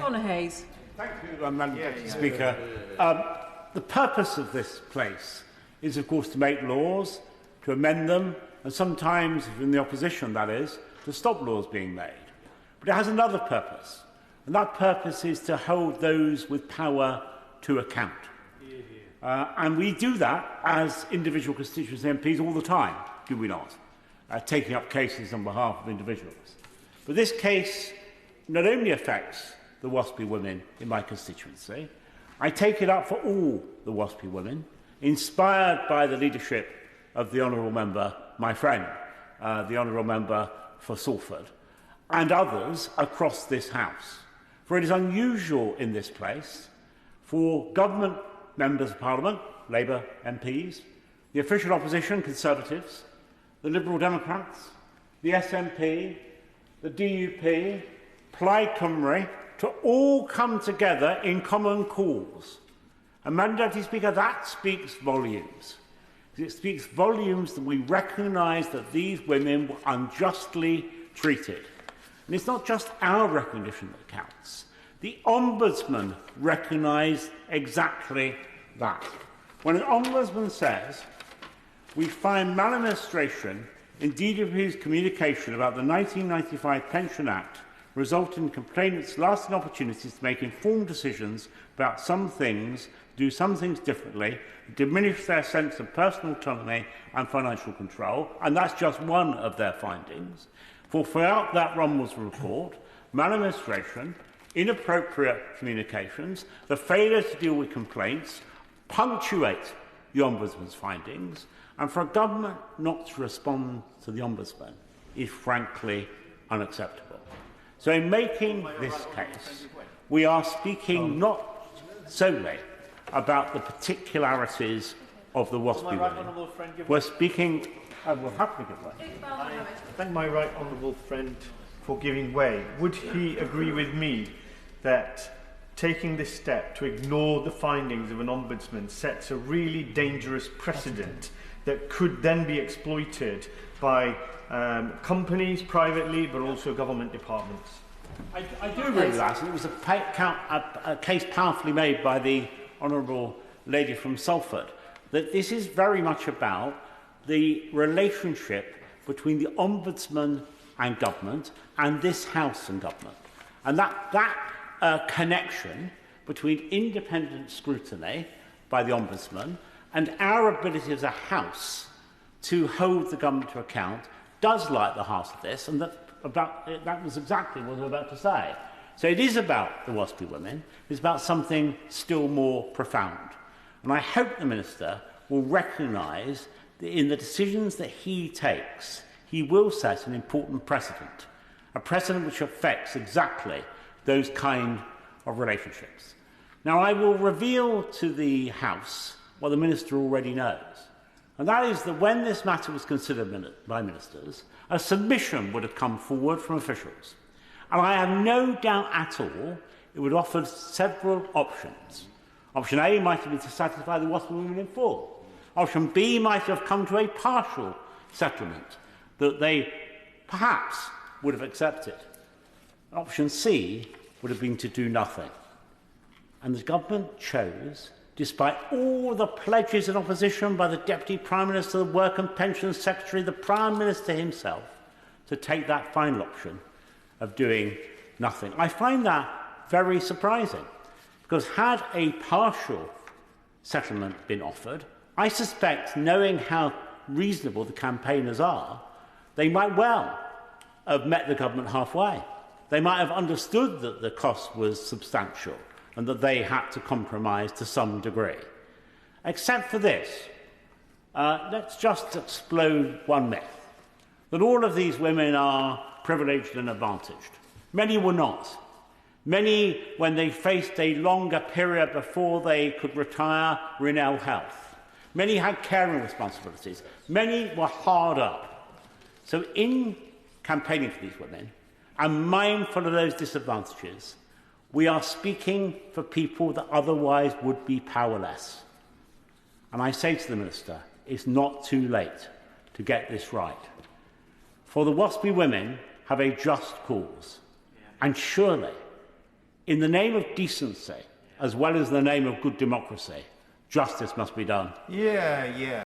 Honor Hayes. Thank you, Madam Speaker. The purpose of this place is, of course, to make laws, to amend them, and sometimes, if in the opposition, that is, to stop laws being made. But it has another purpose, and that purpose is to hold those with power to account. And we do that as individual constituency MPs all the time, do we not? Taking up cases on behalf of individuals. But this case not only affects the WASPy women in my constituency, I take it up for all the WASPy women, inspired by the leadership of the Honourable Member, my friend, the Honourable Member for Salford, and others across this House. For it is unusual in this place for government members of Parliament, Labour MPs, the official opposition, Conservatives, the Liberal Democrats, the SNP, the DUP, Plaid Cymru, to all come together in common cause. And, Madam Deputy Speaker, that speaks volumes. It speaks volumes that we recognise that these women were unjustly treated. And it's not just our recognition that counts. The Ombudsman recognised exactly that. When an Ombudsman says, we find maladministration in DWP's communication about the 1995 Pension Act resulting in complainants' lasting opportunities to make informed decisions about some things, do some things differently, diminish their sense of personal autonomy and financial control, and that's just one of their findings. For throughout that Rumbles report, maladministration, inappropriate communications, the failure to deal with complaints punctuate the Ombudsman's findings, and for a government not to respond to the Ombudsman is frankly unacceptable. So in making this case, we are speaking not solely about the particularities of the WASPy women. We're speaking... I will happily give way. I thank my right honourable friend for giving way. Would he agree with me that taking this step to ignore the findings of an ombudsman sets a really dangerous precedent that could then be exploited by companies privately, but also government departments? I do agree with that. It was a case powerfully made by the Honourable Lady from Salford, that this is very much about the relationship between the Ombudsman and government, and this House and government. And that connection between independent scrutiny by the Ombudsman and our ability as a House to hold the government to account does light the heart of this, and that was exactly what I was about to say. So it is about the WASPy women, it's about something still more profound. And I hope the Minister will recognise that in the decisions that he takes, he will set an important precedent, a precedent which affects exactly those kind of relationships. Now, I will reveal to the House what the Minister already knows, and that is that when this matter was considered by ministers, a submission would have come forward from officials. And I have no doubt at all it would offer several options. Option A might have been to satisfy the WASPy women in full. Option B might have come to a partial settlement that they perhaps would have accepted. Option C would have been to do nothing. And the government chose, despite all the pledges and opposition by the Deputy Prime Minister, the Work and Pensions Secretary, the Prime Minister himself, to take that final option of doing nothing. I find that very surprising, because had a partial settlement been offered, I suspect, knowing how reasonable the campaigners are, they might well have met the government halfway. They might have understood that the cost was substantial and that they had to compromise to some degree. Except for this, let's just explode one myth, that all of these women are privileged and advantaged. Many were not. Many, when they faced a longer period before they could retire, were in ill health. Many had caring responsibilities. Many were hard up. So in campaigning for these women, and mindful of those disadvantages, we are speaking for people that otherwise would be powerless. And I say to the Minister, it's not too late to get this right. For the WASPy women have a just cause. And surely, in the name of decency, as well as the name of good democracy, justice must be done. Yeah.